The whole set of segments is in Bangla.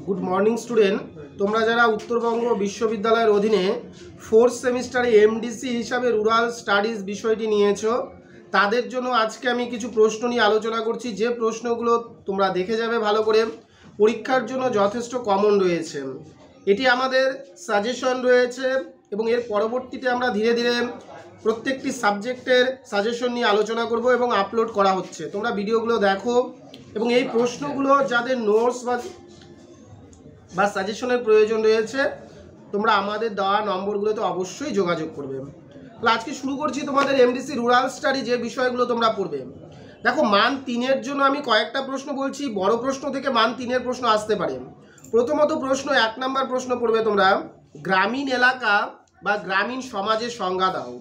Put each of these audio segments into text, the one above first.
গুড মর্নিং স্টুডেন্ট, তোমরা যারা উত্তরবঙ্গ বিশ্ববিদ্যালয়ের অধীনে ফোর্থ সেমিস্টারে এমডিসি হিসাবে রুরাল স্টাডিজ বিষয়টি নিয়েছো, তাদের জন্য আজকে আমি কিছু প্রশ্ন নিয়ে আলোচনা করছি। যে প্রশ্নগুলো তোমরা দেখে যাবে ভালো করে, পরীক্ষার জন্য যথেষ্ট কমন রয়েছে। এটি আমাদের সাজেশন রয়েছে এবং এর পরবর্তীতে আমরা ধীরে ধীরে প্রত্যেকটি সাবজেক্টের সাজেশন নিয়ে আলোচনা করব এবং আপলোড করা হচ্ছে। তোমরা ভিডিওগুলো দেখো এবং এই প্রশ্নগুলো যাদের নোটস বা সাজেশনের প্রয়োজন রয়েছে, তোমরা আমাদের দেওয়া নম্বরগুলোতে অবশ্যই যোগাযোগ করবে। তাহলে আজকে শুরু করছি তোমাদের এমডিসি রুরাল স্টাডি যে বিষয়গুলো তোমরা পড়বে। দেখো, মান 3-এর জন্য আমি কয়েকটা প্রশ্ন বলছি। বড় প্রশ্ন থেকে মান 3-এর প্রশ্ন আসতে পারে। প্রথমত প্রশ্ন 1 নম্বর প্রশ্ন পড়বে তোমরা, গ্রামীণ এলাকা বা গ্রামীণ সমাজের সংজ্ঞা দাও।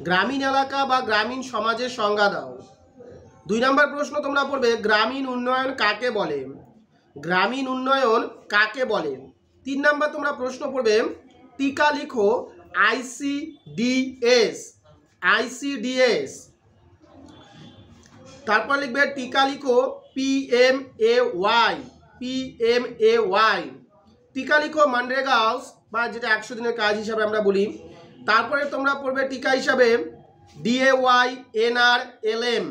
গ্রামীণ এলাকা বা গ্রামীণ সমাজের সংজ্ঞা দাও। 2 নম্বর প্রশ্ন তোমরা পড়বে, গ্রামীণ উন্নয়ন কাকে বলে। গ্রামীণ উন্নয়ন কাকে বলে। 3 নম্বর তোমরা প্রশ্ন পড়বে, টিকা লিখো আইসিডিএস। আইসিডিএস। তারপর লিখবে টিকা লিখো পিএমএওয়াই। পিএমএওয়াই। টিকা লিখো মনরেগা হাউস বা যেটা 100 দিনের কাজ হিসাবে আমরা বলি। তারপরে তোমরা পড়বে টিকা হিসাবে ডিএওয়াই এনআরএলএম।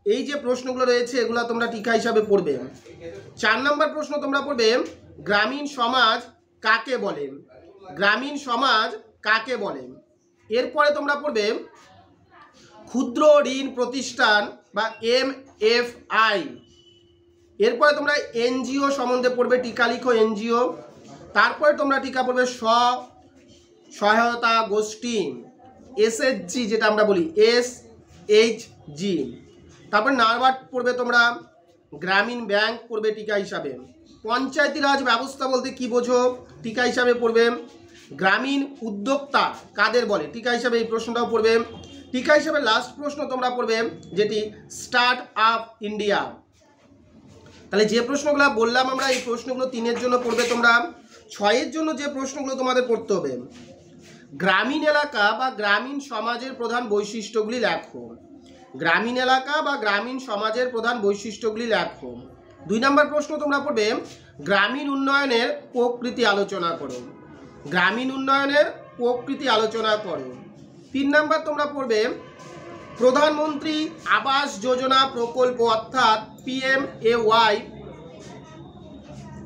এই যে প্রশ্নগুলো রয়েছে এগুলো তোমরা টিকা হিসাবে পড়বে। 4 নম্বর প্রশ্ন তোমরা পড়বে, গ্রামীণ সমাজ কাকে বলে। গ্রামীণ সমাজ কাকে বলে। এরপরে তোমরা পড়বে ক্ষুদ্র ঋণ প্রতিষ্ঠান বা এমএফআই। এরপরে তোমরা এনজিও সম্বন্ধে পড়বে, টিকা লিখো এনজিও। তারপরে তোমরা টিকা পড়বে সহায়তা গোষ্ঠী, এসএইচজি যেটা আমরা বলি, এসএইচজি। তারপর নারবাদ পড়বে তোমরা, গ্রামীণ ব্যাংক পড়বে টিকা হিসাবে। পঞ্চায়েতি রাজ ব্যবস্থা বলতে কি বোঝো, টিকা হিসাবে পড়বে। গ্রামীণ উদ্যোক্তা কাদের বলে, টিকা হিসাবে এই প্রশ্নটাও পড়বে। টিকা হিসাবে লাস্ট প্রশ্ন তোমরা পড়বে যেটি স্টার্ট আপ ইন্ডিয়া। তাহলে যে প্রশ্নগুলো বললাম আমরা, এই প্রশ্নগুলো 3-এর জন্য পড়বে তোমরা। 6-এর জন্য যে প্রশ্নগুলো তোমাদের পড়তে হবে, গ্রামীণ এলাকা বা গ্রামীণ সমাজের প্রধান বৈশিষ্ট্যগুলি লেখো। গ্রামীণ এলাকা বা গ্রামীণ সমাজের প্রধান বৈশিষ্ট্যগুলি লেখো। 2 নম্বর প্রশ্ন তোমরা পড়বে, গ্রামীণ উন্নয়নের প্রকৃতি আলোচনা করো। গ্রামীণ উন্নয়নের প্রকৃতি আলোচনা করো। 3 নম্বর তোমরা পড়বে প্রধানমন্ত্রী আবাস যোজনা প্রকল্প অর্থাৎ PMAY,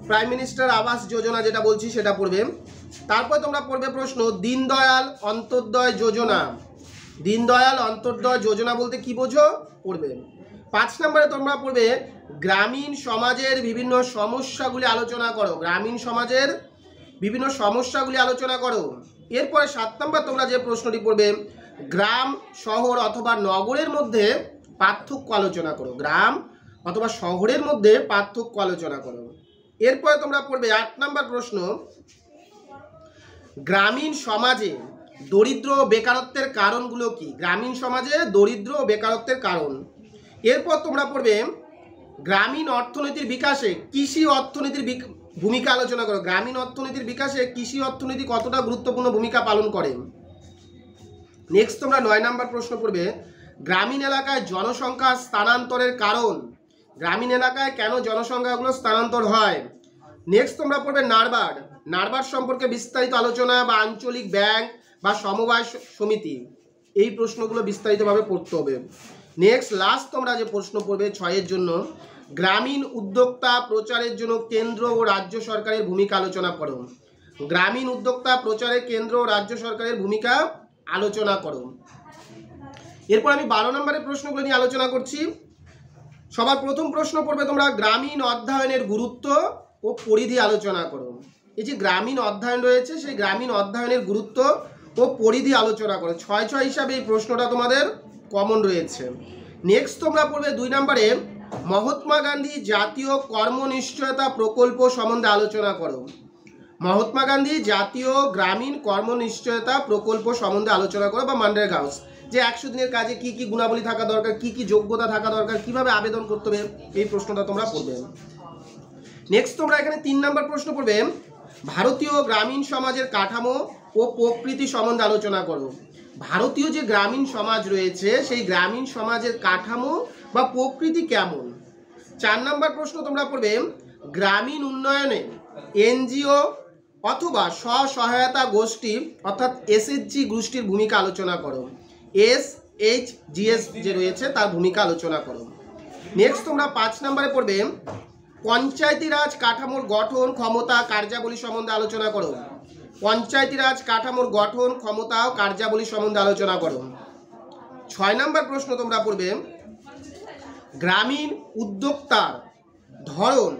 prime minister Awas Yojana যেটা বলছি সেটা পড়বে। তারপর তোমরা পড়বে প্রশ্ন দীনদয়াল অন্তোদয় যোজনা। দীনদয়াল অন্তোদয় যোজনা বলতে কি বোঝো পড়বে। 5 নম্বরে তোমরা পড়বে গ্রামীণ সমাজের বিভিন্ন সমস্যাগুলি আলোচনা করো। গ্রামীণ সমাজের বিভিন্ন সমস্যাগুলি আলোচনা করো। এরপরে 7 নম্বর তোমরা যে প্রশ্নটি পড়বে, গ্রাম শহর অথবা নগরের মধ্যে পার্থক্য আলোচনা করো। গ্রাম অথবা শহরের মধ্যে পার্থক্য আলোচনা করো। এরপরে তোমরা পড়বে 8 নম্বর প্রশ্ন, গ্রামীণ সমাজে দরিদ্র ও বেকারত্বের কারণগুলো কি। গ্রামীণ সমাজে দরিদ্র ও বেকারত্বের কারণ। এরপর তোমরা পড়বে গ্রামীণ অর্থনীতির বিকাশে কৃষি অর্থনীতির ভূমিকা আলোচনা করো। গ্রামীণ অর্থনীতির বিকাশে কৃষি অর্থনীতি কতটা গুরুত্বপূর্ণ ভূমিকা পালন করে। নেক্সট তোমরা 9 নম্বর প্রশ্ন পড়বে, গ্রামীণ এলাকায় জনসংখ্যা স্থানান্তরের কারণ। গ্রামীণ এলাকায় কেন জনসংখ্যাগুলো স্থানান্তর হয়। নেক্সট তোমরা পড়বে নারবাদ। নারবাদ সম্পর্কে বিস্তারিত আলোচনা বা আঞ্চলিক ব্যাংক বা সমবায় সমিতি। এই প্রশ্নগুলো বিস্তারিতভাবে পড়তে হবে। নেক্সট লাস্ট তোমরা যে প্রশ্ন পড়বে 6-এর জন্য, গ্রামীণ উদ্যোক্তা প্রচারের জন্য কেন্দ্র ও রাজ্য সরকারের ভূমিকা আলোচনা করো। গ্রামীণ উদ্যোক্তা প্রচারে কেন্দ্র ও রাজ্য সরকারের ভূমিকা আলোচনা করো। এরপর আমি 12 নম্বরের প্রশ্নগুলো নিয়ে আলোচনা করছি। সবার প্রথম প্রশ্ন পড়বে তোমরা, গ্রামীণ অধ্যয়নের গুরুত্ব ও পরিধি আলোচনা করো। এই যে গ্রামীণ অধ্যয়ন রয়েছে সেই গ্রামীণ অধ্যয়নের গুরুত্ব ও পরিধি আলোচনা করো। 6 হিসাবে এই প্রশ্নটা তোমাদের কমন রয়েছে। নেক্সট তোমরা পড়বে 2 নম্বরে, মহাত্মা গান্ধী জাতীয় কর্মনিশ্চয়তা প্রকল্প সম্বন্ধে আলোচনা করো। মহাত্মা গান্ধী জাতীয় গ্রামীণ কর্মনিশ্চয়তা প্রকল্প সম্বন্ধে আলোচনা করো বা মনরেগা হাউস, যে 100 দিনের কাজে কি কি গুণাবলী থাকা দরকার, কি কি যোগ্যতা থাকা দরকার, কিভাবে আবেদন করতে হবে, এই প্রশ্নটা তোমরা পড়বে। নেক্সট তোমরা এখানে 3 নম্বর প্রশ্ন পড়বে, ভারতীয় গ্রামীণ সমাজের কাঠামো ও প্রকৃতি সম্বন্ধে আলোচনা করো। ভারতীয় যে গ্রামীণ সমাজ রয়েছে সেই গ্রামীণ সমাজের কাঠামো বা প্রকৃতি কেমন। 4 নম্বর প্রশ্ন তোমরা পড়বে, গ্রামীণ উন্নয়নে এনজিও অথবা স্বসহায়তা গোষ্ঠী অর্থাৎ এসএইচজি গোষ্ঠীর ভূমিকা আলোচনা করো। SHGS যে রয়েছে তার ভূমিকা আলোচনা করো। নেক্সট তোমরা 5 নম্বরে পড়বে পঞ্চায়েতি রাজ কাঠামোর গঠন, ক্ষমতা, কার্যাবলী সম্বন্ধে আলোচনা করো। পঞ্চায়েতি রাজ কাঠামোর গঠন, ক্ষমতা ও কার্যাবলী সম্বন্ধে আলোচনা করো। 6 নম্বর প্রশ্ন তোমরা পড়বে গ্রামীণ উদ্যোক্তার ধরন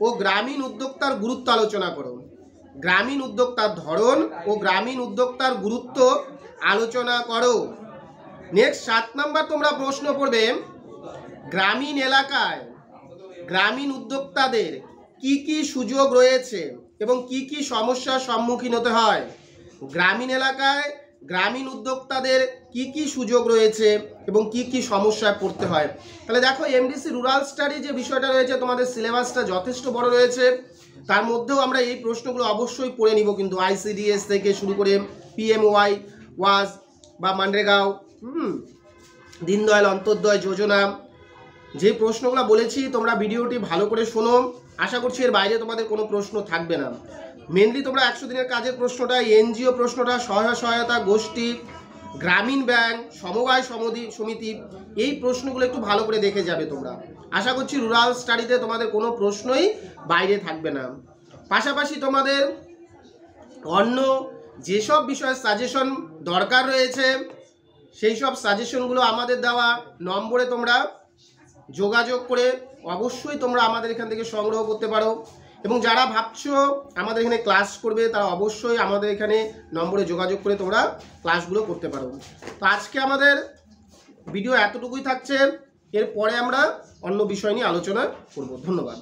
ও গ্রামীণ উদ্যোক্তার গুরুত্ব আলোচনা করো। গ্রামীণ উদ্যোক্তার ধরন ও গ্রামীণ উদ্যোক্তার গুরুত্ব আলোচনা করো। নেক্সট 7 নম্বর তোমরা প্রশ্ন পড়বে গ্রামীণ এলাকায় গ্রামীণ উদ্যোক্তাদের কি কি সুযোগ রয়েছে এবং কি কি সমস্যার সম্মুখীন হতে হয়। গ্রামীণ এলাকায় গ্রামীণ উদ্যোক্তাদের কি কি সুযোগ রয়েছে এবং কি কি সমস্যায় পড়তে হয়। তাহলে দেখো এমডিসি রুরাল স্টাডি যে বিষয়টা রয়েছে তোমাদের সিলেবাসটা যথেষ্ট বড় রয়েছে, তার মধ্যেও আমরা এই প্রশ্নগুলো অবশ্যই পড়ে নিব, কিন্তু ICDS থেকে শুরু করে PMY ওয়াজ বা মানরেগাঁও, দীনদয়াল অন্তর্দয় যোজনা, যে প্রশ্নগুলো বলেছি তোমরা ভিডিওটি ভালো করে শোনো। আশা করছি এর বাইরে তোমাদের কোনো প্রশ্ন থাকবে না। মেনলি তোমরা 100 দিনের কাজের প্রশ্নটা, এনজিও প্রশ্নটা, সহায়তা গোষ্ঠী, গ্রামীণ ব্যাংক, সমবায় সমিতি, এই প্রশ্নগুলো একটু ভালো করে দেখে যাবে তোমরা। আশা করছি রুরাল স্টাডিতে তোমাদের কোনো প্রশ্নই বাইরে থাকবে না। পাশাপাশি তোমাদের অন্য যেসব বিষয়ে সাজেশন দরকার রয়েছে সেই সব সাজেশনগুলো আমাদের দেওয়া নম্বরে তোমরা যোগাযোগ করে অবশ্যই তোমরা আমাদের এখান থেকে সংগ্রহ করতে পারো। এবং যারা ভাবছো আমাদের এখানে ক্লাস করবে তারা অবশ্যই আমাদের এখানে নম্বরে যোগাযোগ করে তোমরা ক্লাসগুলো করতে পারো। তো আজকে আমাদের ভিডিও এতটুকুই থাকছে, এরপরে আমরা অন্য বিষয় নিয়ে আলোচনা করব। ধন্যবাদ।